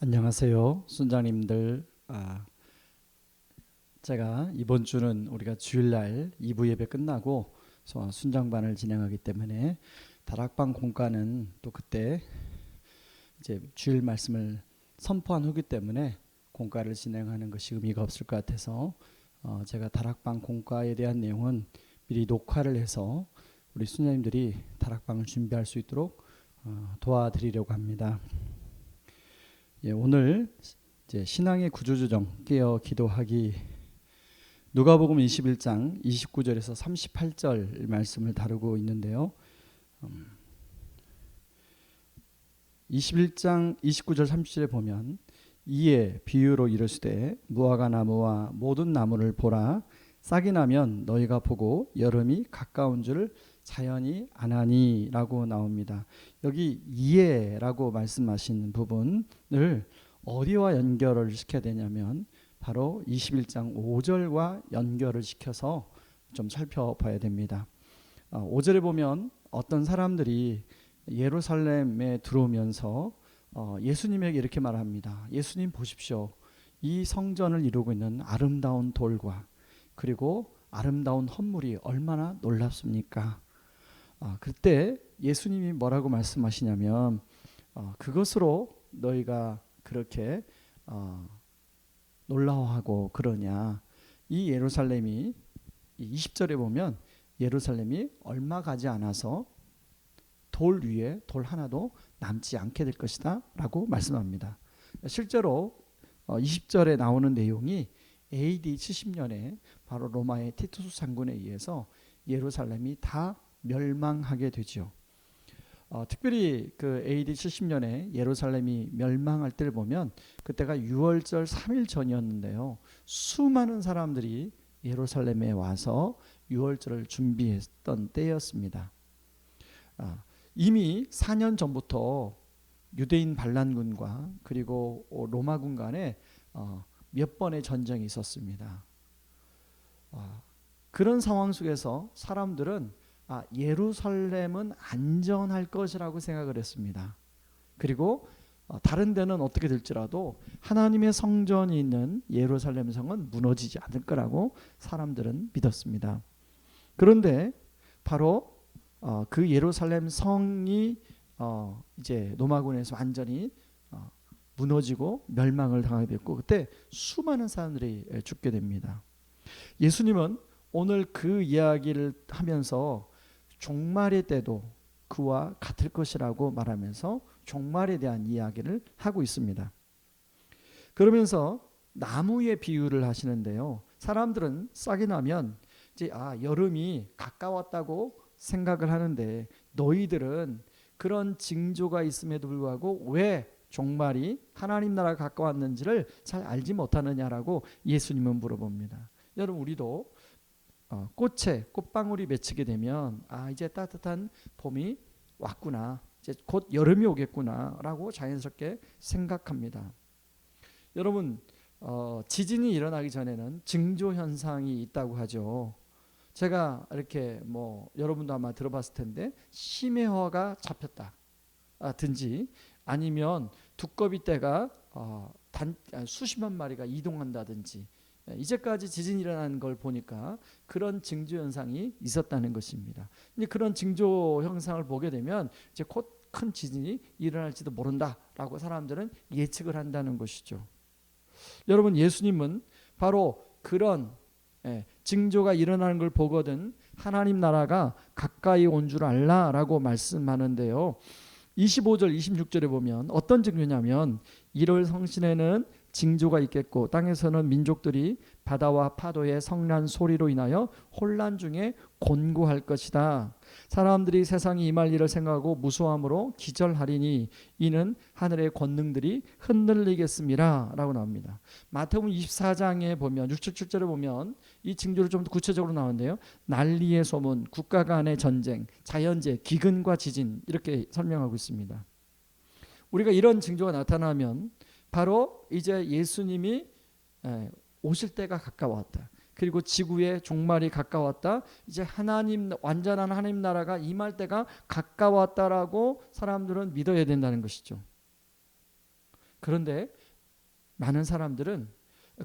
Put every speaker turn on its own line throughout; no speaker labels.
안녕하세요, 순장님들. 제가 이번 주는 우리가 주일날 2부 예배 끝나고 순장반을 진행하기 때문에 다락방 공과는 또 그때 이제 주일 말씀을 선포한 후기 때문에 공과를 진행하는 것이 의미가 없을 것 같아서 제가 다락방 공과에 대한 내용은 미리 녹화를 해서 우리 순장님들이 다락방을 준비할 수 있도록 도와드리려고 합니다. 오늘 이제 신앙의 구조조정 깨어 기도하기 누가복음 21장 29절에서 38절 말씀을 다루고 있는데요. 21장 29절 30절에 보면 이에 비유로 이르시되 무화과 나무와 모든 나무를 보라 싹이 나면 너희가 보고 여름이 가까운 줄 자연히 아나니 라고 나옵니다. 여기 이에라고 말씀하신 부분을 어디와 연결을 시켜야 되냐면 바로 21장 5절과 연결을 시켜서 좀 살펴봐야 됩니다. 5절에 보면 어떤 사람들이 예루살렘에 들어오면서 예수님에게 이렇게 말합니다. 예수님 보십시오. 이 성전을 이루고 있는 아름다운 돌과 그리고 아름다운 헌물이 얼마나 놀랍습니까? 그때 예수님이 뭐라고 말씀하시냐면 그것으로 너희가 그렇게 놀라워하고 그러냐. 이 예루살렘이 20절에 보면 예루살렘이 얼마 가지 않아서 돌 위에 돌 하나도 남지 않게 될 것이다 라고 말씀합니다. 실제로 20절에 나오는 내용이 AD 70년에 바로 로마의 티투스 장군에 의해서 예루살렘이 다 멸망하게 되죠. 특별히 그 AD 70년에 예루살렘이 멸망할 때를 보면 그때가 6월절 3일 전이었는데요. 수많은 사람들이 예루살렘에 와서 6월절을 준비했던 때였습니다. 이미 4년 전부터 유대인 반란군과 그리고 로마군 간에 몇 번의 전쟁이 있었습니다. 그런 상황 속에서 사람들은 예루살렘은 안전할 것이라고 생각을 했습니다. 그리고 다른 데는 어떻게 될지라도 하나님의 성전이 있는 예루살렘 성은 무너지지 않을 거라고 사람들은 믿었습니다. 그런데 바로 그 예루살렘 성이 이제 로마군에서 완전히 무너지고 멸망을 당하게 됐고 그때 수많은 사람들이 죽게 됩니다. 예수님은 오늘 그 이야기를 하면서 종말의 때도 그와 같을 것이라고 말하면서 종말에 대한 이야기를 하고 있습니다. 그러면서 나무의 비유를 하시는데요. 사람들은 싹이 나면 이제 여름이 가까웠다고 생각을 하는데 너희들은 그런 징조가 있음에도 불구하고 왜 종말이 하나님 나라가 가까웠는지를 잘 알지 못하느냐라고 예수님은 물어봅니다. 여러분 우리도 꽃에 꽃방울이 맺히게 되면 이제 따뜻한 봄이 왔구나, 이제 곧 여름이 오겠구나라고 자연스럽게 생각합니다. 여러분 지진이 일어나기 전에는 징조 현상이 있다고 하죠. 제가 이렇게 여러분도 아마 들어봤을 텐데 심해화가 잡혔다든지 아니면 두꺼비떼가 수십만 마리가 이동한다든지 이제까지 지진이 일어나는 걸 보니까 그런 징조 현상이 있었다는 것입니다. 이제 그런 징조 현상을 보게 되면 이제 곧 큰 지진이 일어날지도 모른다라고 사람들은 예측을 한다는 것이죠. 여러분 예수님은 바로 그런 징조가 일어나는 걸 보거든 하나님 나라가 가까이 온 줄 알라라고 말씀하는데요. 25절 26절에 보면 어떤 징조냐면 1월 성신에는 징조가 있겠고 땅에서는 민족들이 바다와 파도의 성난 소리로 인하여 혼란 중에 곤고할 것이다. 사람들이 세상이 임할 일을 생각하고 무수함으로 기절하리니 이는 하늘의 권능들이 흔들리겠습니다 라고 나옵니다. 마태복음 24장에 보면 6, 7, 7절에 보면 이 징조를 좀 더 구체적으로 나오는데요. 난리의 소문, 국가 간의 전쟁, 자연재해, 기근과 지진 이렇게 설명하고 있습니다. 우리가 이런 징조가 나타나면 바로 이제 예수님이 오실 때가 가까웠다. 그리고 지구의 종말이 가까웠다. 이제 완전한 하나님 나라가 임할 때가 가까웠다라고 사람들은 믿어야 된다는 것이죠. 그런데 많은 사람들은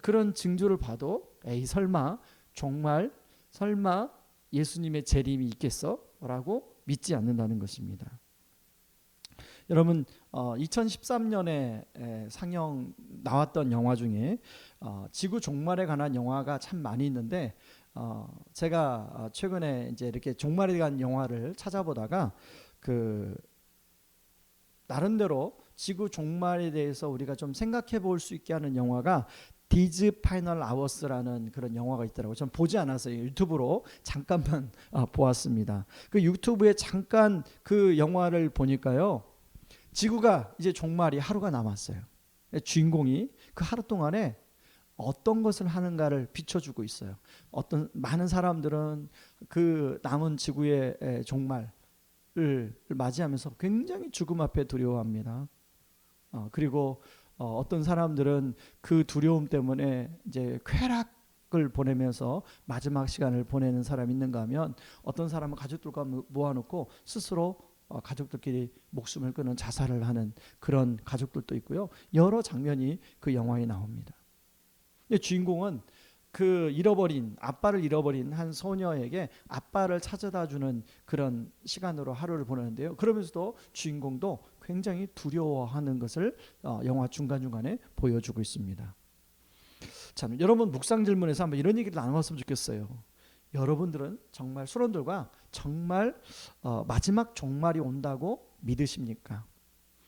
그런 징조를 봐도 에이 설마 정말 설마 예수님의 재림이 있겠어? 라고 믿지 않는다는 것입니다. 여러분 2013년에 상영 나왔던 영화 중에 지구 종말에 관한 영화가 참 많이 있는데 제가 최근에 이제 이렇게 종말에 관한 영화를 찾아보다가 그 나름대로 지구 종말에 대해서 우리가 좀 생각해 볼 수 있게 하는 영화가 디즈 파이널 아워스라는 그런 영화가 있더라고요. 전 보지 않았어요. 유튜브로 잠깐만 보았습니다. 그 유튜브에 잠깐 그 영화를 보니까요. 지구가 이제 종말이 하루가 남았어요. 주인공이 그 하루 동안에 어떤 것을 하는가를 비춰주고 있어요. 어떤 많은 사람들은 그 남은 지구의 종말을 맞이하면서 굉장히 죽음 앞에 두려워합니다. 그리고 어떤 사람들은 그 두려움 때문에 이제 쾌락을 보내면서 마지막 시간을 보내는 사람이 있는가 하면 어떤 사람은 가족들과 모아놓고 스스로 가족들끼리 목숨을 끊은 자살을 하는 그런 가족들도 있고요. 여러 장면이 그 영화에 나옵니다. 주인공은 그 아빠를 잃어버린 한 소녀에게 아빠를 찾아다 주는 그런 시간으로 하루를 보내는데요. 그러면서도 주인공도 굉장히 두려워하는 것을 영화 중간중간에 보여주고 있습니다. 참 여러분 묵상 질문에서 한번 이런 얘기를 나눴으면 좋겠어요. 여러분들은 정말 수련들과 정말 마지막 종말이 온다고 믿으십니까?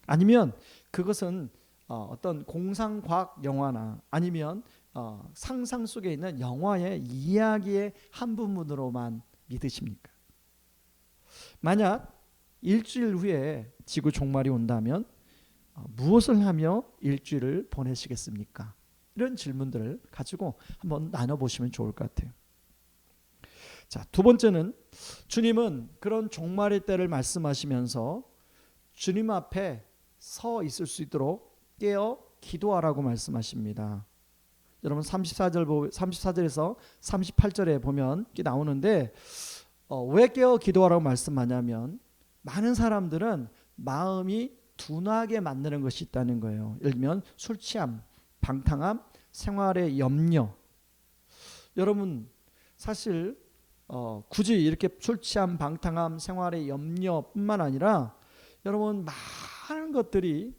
아니면 그것은 어떤 공상과학 영화나 아니면 상상 속에 있는 영화의 이야기의 한 부분으로만 믿으십니까? 만약 일주일 후에 지구 종말이 온다면 무엇을 하며 일주일을 보내시겠습니까? 이런 질문들을 가지고 한번 나눠보시면 좋을 것 같아요. 자, 두 번째는 주님은 그런 종말의 때를 말씀하시면서 주님 앞에 서 있을 수 있도록 깨어 기도하라고 말씀하십니다. 여러분 34절에서 38절에 보면 이렇게 나오는데 왜 깨어 기도하라고 말씀하냐면 많은 사람들은 마음이 둔하게 만드는 것이 있다는 거예요. 예를 들면 술 취함, 방탕함, 생활의 염려. 여러분 사실 굳이 이렇게 술 취함, 방탕함, 생활의 염려뿐만 아니라 여러분 많은 것들이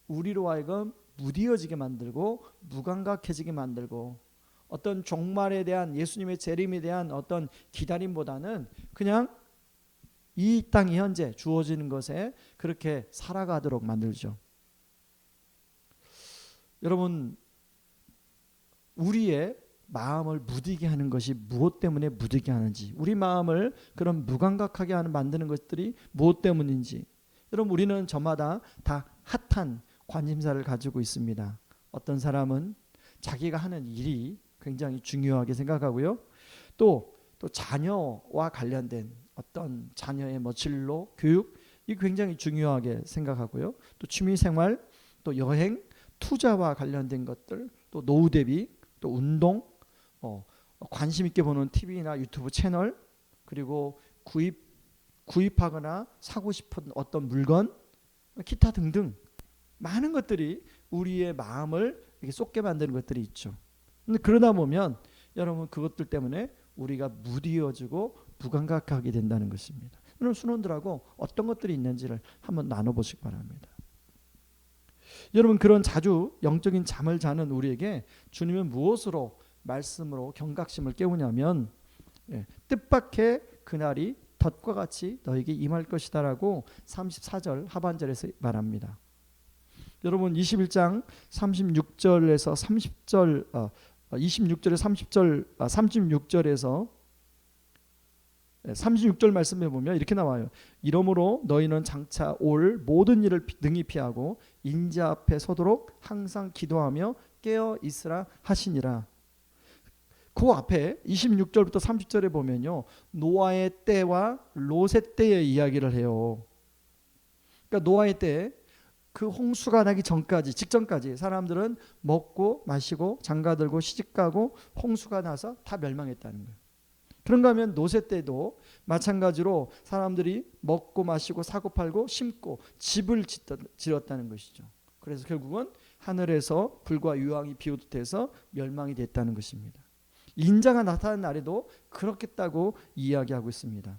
우리로 하여금 무디어지게 만들고 무감각해지게 만들고 어떤 종말에 대한 예수님의 재림에 대한 어떤 기다림보다는 그냥 이 땅이 현재 주어지는 것에 그렇게 살아가도록 만들죠. 여러분 우리의 마음을 무디게 하는 것이 무엇 때문에 무디게 하는지, 우리 마음을 그런 무감각하게 하는 만드는 것들이 무엇 때문인지, 여러분 우리는 저마다 다 핫한 관심사를 가지고 있습니다. 어떤 사람은 자기가 하는 일이 굉장히 중요하게 생각하고요. 또 자녀와 관련된 어떤 자녀의 진로, 교육 이 굉장히 중요하게 생각하고요. 또 취미생활, 또 여행, 투자와 관련된 것들, 또 노후 대비, 또 운동, 관심 있게 보는 TV나 유튜브 채널, 그리고 구입하거나 사고 싶은 어떤 물건, 기타 등등 많은 것들이 우리의 마음을 이렇게 쏟게 만드는 것들이 있죠. 근데 그러다 보면 여러분 그것들 때문에 우리가 무디어지고 무감각하게 된다는 것입니다. 여러분 순원들하고 어떤 것들이 있는지를 한번 나눠보시기 바랍니다. 여러분 그런 자주 영적인 잠을 자는 우리에게 주님은 무엇으로 말씀으로 경각심을 깨우냐면 뜻밖의 그날이 덫과 같이 너에게 임할 것이다라고 34절 하반절에서 말합니다. 여러분 21장 36절에서 30절 26절에 36절에서 36절 말씀해 보면 이렇게 나와요. 이러므로 너희는 장차 올 모든 일을 능히 피하고 인자 앞에 서도록 항상 기도하며 깨어 있으라 하시니라. 그 앞에 26절부터 30절에 보면요. 노아의 때와 롯의 때의 이야기를 해요. 그러니까 노아의 때 그 홍수가 나기 전까지 직전까지 사람들은 먹고 마시고 장가들고 시집가고 홍수가 나서 다 멸망했다는 거예요. 그런가 하면 롯의 때도 마찬가지로 사람들이 먹고 마시고 사고 팔고 심고 집을 지었다는 것이죠. 그래서 결국은 하늘에서 불과 유황이 비롯해서 멸망이 됐다는 것입니다. 인자가 나타난 날에도 그렇겠다고 이야기하고 있습니다.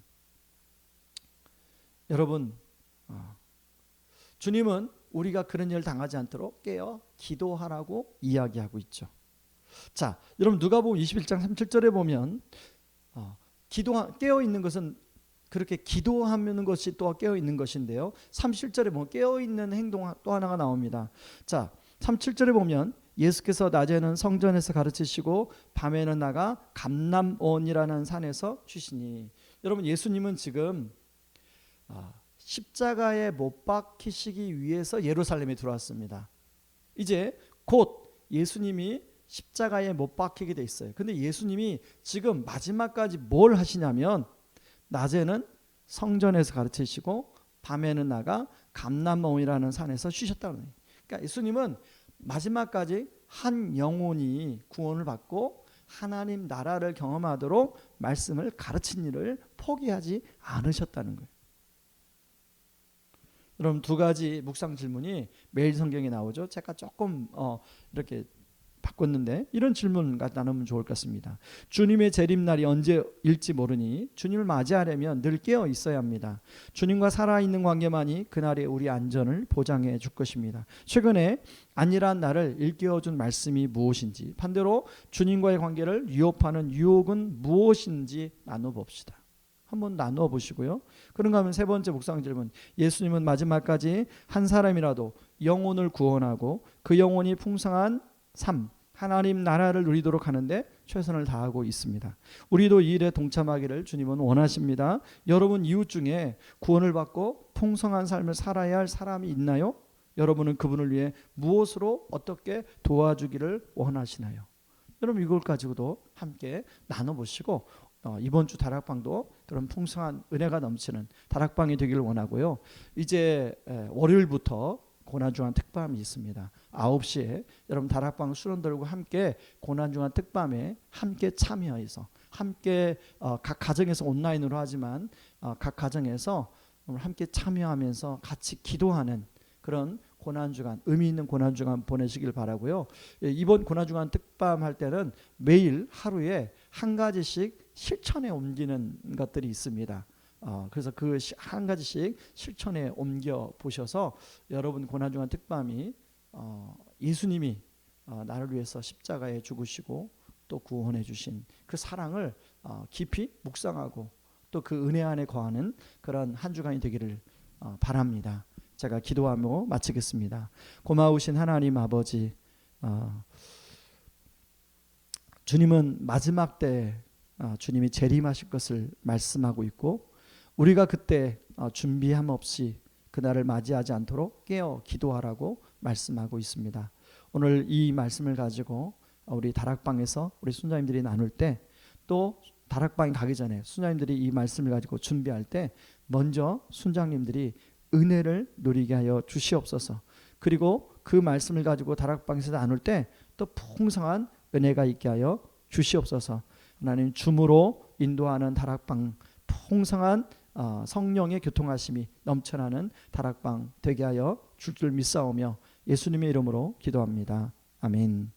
여러분, 주님은 우리가 그런 일을 당하지 않도록 깨어 기도하라고 이야기하고 있죠. 자, 여러분 누가복음 21장 37절에 보면 깨어 있는 것은 그렇게 기도하는 것이 또 깨어 있는 것인데요. 37절에 보면 깨어 있는 행동 또 하나가 나옵니다. 자, 37절에 보면 예수께서 낮에는 성전에서 가르치시고 밤에는 나가 감람원이라는 산에서 쉬시니. 여러분, 예수님은 지금 십자가에 못 박히시기 위해서 예루살렘에 들어왔습니다. 이제 곧 예수님이 십자가에 못 박히게 돼 있어요. 근데 예수님이 지금 마지막까지 뭘 하시냐면 낮에는 성전에서 가르치시고 밤에는 나가 감람원이라는 산에서 쉬셨다는 거예요. 그러니까 예수님은 마지막까지 한 영혼이 구원을 받고 하나님 나라를 경험하도록 말씀을 가르친 일을 포기하지 않으셨다는 거예요. 여러분, 두 가지 묵상 질문이 매일 성경에 나오죠. 제가 조금 이렇게 바꿨는데 이런 질문 나누면 좋을 것 같습니다. 주님의 재림날이 언제일지 모르니 주님을 맞이하려면 늘 깨어 있어야 합니다. 주님과 살아있는 관계만이 그날의 우리 안전을 보장해 줄 것입니다. 최근에 안일한 나를 일깨워준 말씀이 무엇인지, 반대로 주님과의 관계를 위협하는 유혹은 무엇인지 나눠봅시다. 한번 나누어 보시고요. 그런가 하면 세 번째 묵상 질문, 예수님은 마지막까지 한 사람이라도 영혼을 구원하고 그 영혼이 풍성한 삶, 하나님 나라를 누리도록 하는데 최선을 다하고 있습니다. 우리도 이 일에 동참하기를 주님은 원하십니다. 여러분 이웃 중에 구원을 받고 풍성한 삶을 살아야 할 사람이 있나요? 여러분은 그분을 위해 무엇으로 어떻게 도와주기를 원하시나요? 여러분 이걸 가지고도 함께 나눠보시고 이번 주 다락방도 그런 풍성한 은혜가 넘치는 다락방이 되기를 원하고요. 이제 월요일부터 고난중한 특밤이 있습니다. 9시에 여러분 다락방 수련 들고 함께 고난중한 특밤에 함께 참여해서 함께 각 가정에서 온라인으로 하지만 각 가정에서 함께 참여하면서 같이 기도하는 그런 고난주간, 의미 있는 고난주간 보내시길 바라고요. 이번 고난주간 특밤 할 때는 매일 하루에 한 가지씩 실천에 옮기는 것들이 있습니다. 그래서 그 한 가지씩 실천에 옮겨 보셔서 여러분 고난중한 특밤이 예수님이 나를 위해서 십자가에 죽으시고 또 구원해 주신 그 사랑을 깊이 묵상하고 또 그 은혜 안에 거하는 그런 한 주간이 되기를 바랍니다. 제가 기도하며 마치겠습니다. 고마우신 하나님 아버지, 주님은 마지막 때 주님이 재림하실 것을 말씀하고 있고 우리가 그때 준비함 없이 그날을 맞이하지 않도록 깨어 기도하라고 말씀하고 있습니다. 오늘 이 말씀을 가지고 우리 다락방에서 우리 순자님들이 나눌 때, 또 다락방에 가기 전에 순자님들이 이 말씀을 가지고 준비할 때 먼저 순장님들이 은혜를 누리게 하여 주시옵소서. 그리고 그 말씀을 가지고 다락방에서 나눌 때 또 풍성한 은혜가 있게 하여 주시옵소서. 하나님, 줌으로 인도하는 다락방, 풍성한 성령의 교통하심이 넘쳐나는 다락방 되게 하여 줄 줄 믿사오며 예수님의 이름으로 기도합니다. 아멘.